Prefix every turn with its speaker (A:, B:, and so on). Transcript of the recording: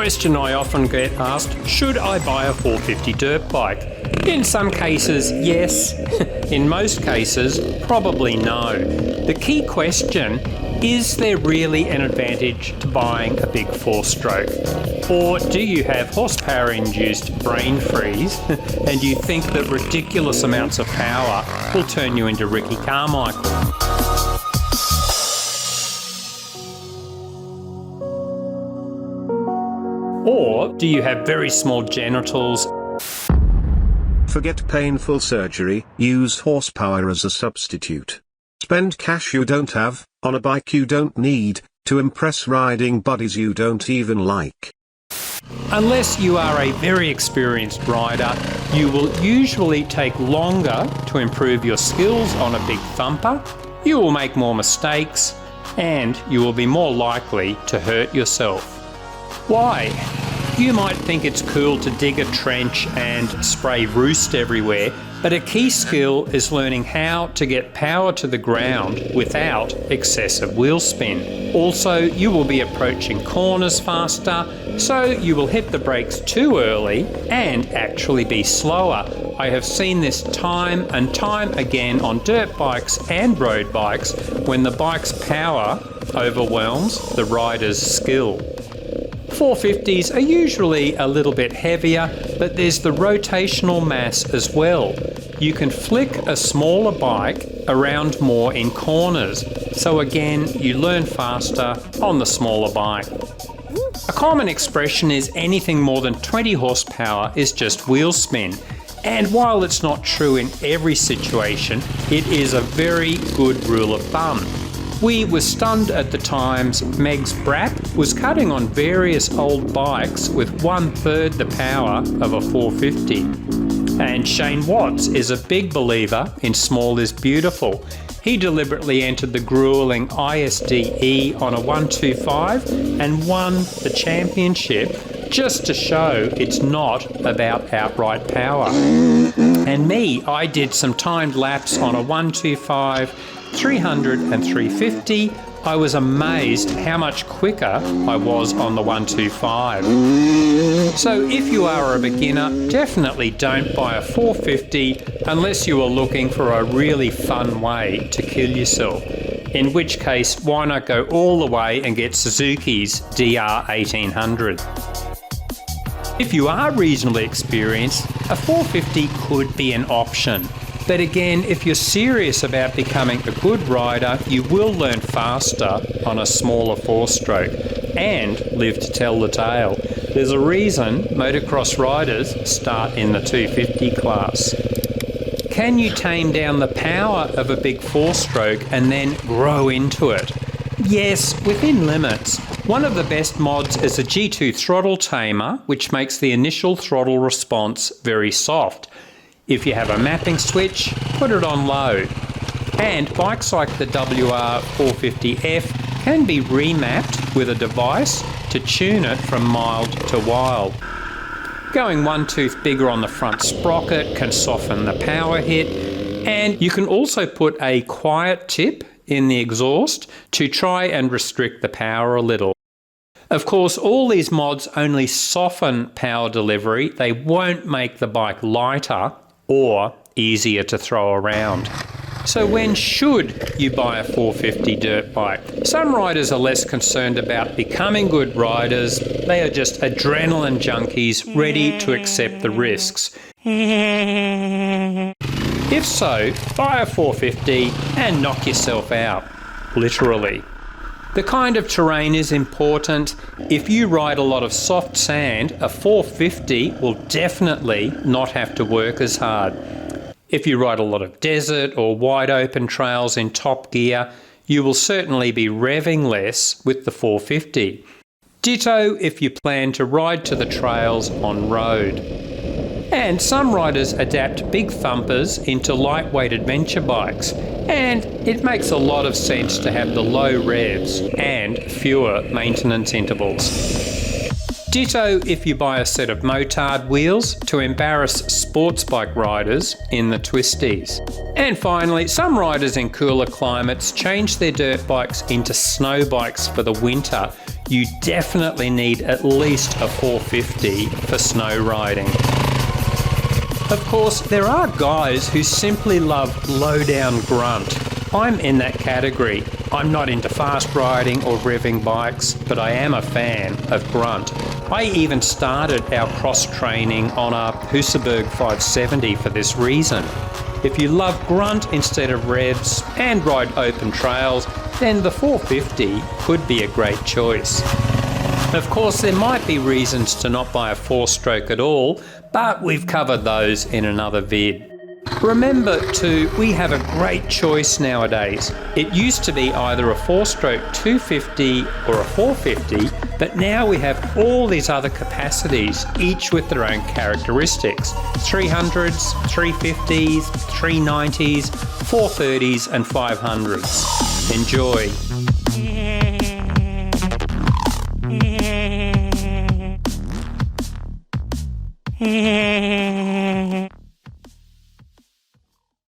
A: question I often get asked, should I buy a 450 dirt bike? In some cases, yes. In most cases, probably no. The key question, is there really an advantage to buying a big 4-stroke? Or do you have horsepower-induced brain freeze and you think that ridiculous amounts of power will turn you into Ricky Carmichael? Or do you have very small genitals?
B: Forget painful surgery, use horsepower as a substitute. Spend cash you don't have, on a bike you don't need, to impress riding buddies you don't even like.
A: Unless you are a very experienced rider, you will usually take longer to improve your skills on a big thumper, you will make more mistakes, and you will be more likely to hurt yourself. Why? You might think it's cool to dig a trench and spray roost everywhere, but a key skill is learning how to get power to the ground without excessive wheel spin. Also, you will be approaching corners faster, so you will hit the brakes too early and actually be slower. I have seen this time and time again on dirt bikes and road bikes when the bike's power overwhelms the rider's skill. 450s are usually a little bit heavier, but there's the rotational mass as well. You can flick a smaller bike around more in corners, so again you learn faster on the smaller bike. A common expression is anything more than 20 horsepower is just wheel spin, and while it's not true in every situation, it is a very good rule of thumb. We were stunned at the times Megs Braap was cutting on various old bikes with 1/3 the power of a 450. And Shane Watts is a big believer in small is beautiful. He deliberately entered the gruelling ISDE on a 125 and won the championship just to show it's not about outright power. And me, I did some timed laps on a 125, 300 and 350. I was amazed how much quicker I was on the 125. So if you are a beginner, definitely don't buy a 450 unless you are looking for a really fun way to kill yourself. In which case, why not go all the way and get Suzuki's DR1800. If you are reasonably experienced, a 450 could be an option. But again, if you're serious about becoming a good rider, you will learn faster on a smaller 4-stroke and live to tell the tale. There's a reason motocross riders start in the 250 class. Can you tame down the power of a big 4-stroke and then grow into it? Yes, within limits. One of the best mods is a G2 Throttle Tamer, which makes the initial throttle response very soft. If you have a mapping switch, put it on low. And bikes like the WR450F can be remapped with a device to tune it from mild to wild. Going one tooth bigger on the front sprocket can soften the power hit, and you can also put a quiet tip in the exhaust to try and restrict the power a little. Of course, all these mods only soften power delivery. They won't make the bike lighter or easier to throw around. So when should you buy a 450 dirt bike? Some riders are less concerned about becoming good riders. They are just adrenalin junkies ready to accept the risks. If so, buy a 450 and knock yourself out, literally. The kind of terrain is important. If you ride a lot of soft sand, a 450 will definitely not have to work as hard. If you ride a lot of desert or wide open trails in top gear, you will certainly be revving less with the 450. Ditto if you plan to ride to the trails on road. And some riders adapt big thumpers into lightweight adventure bikes, and it makes a lot of sense to have the low revs and fewer maintenance intervals. Ditto if you buy a set of motard wheels to embarrass sports bike riders in the twisties. And finally, some riders in cooler climates change their dirt bikes into snow bikes for the winter. you definitely need at least a 450 for snow riding. Of course, there are guys who simply love low-down grunt. I'm in that category. I'm not into fast riding or revving bikes, but I am a fan of grunt. I even started our cross training on a Husaberg 570 for this reason. If you love grunt instead of revs and ride open trails, then the 450 could be a great choice. Of course, there might be reasons to not buy a 4-stroke at all, but we've covered those in another vid. Remember too, we have a great choice nowadays. It used to be either a 4-stroke 250 or a 450, but now we have all these other capacities, each with their own characteristics. 300s, 350s, 390s, 430s and 500s. Enjoy.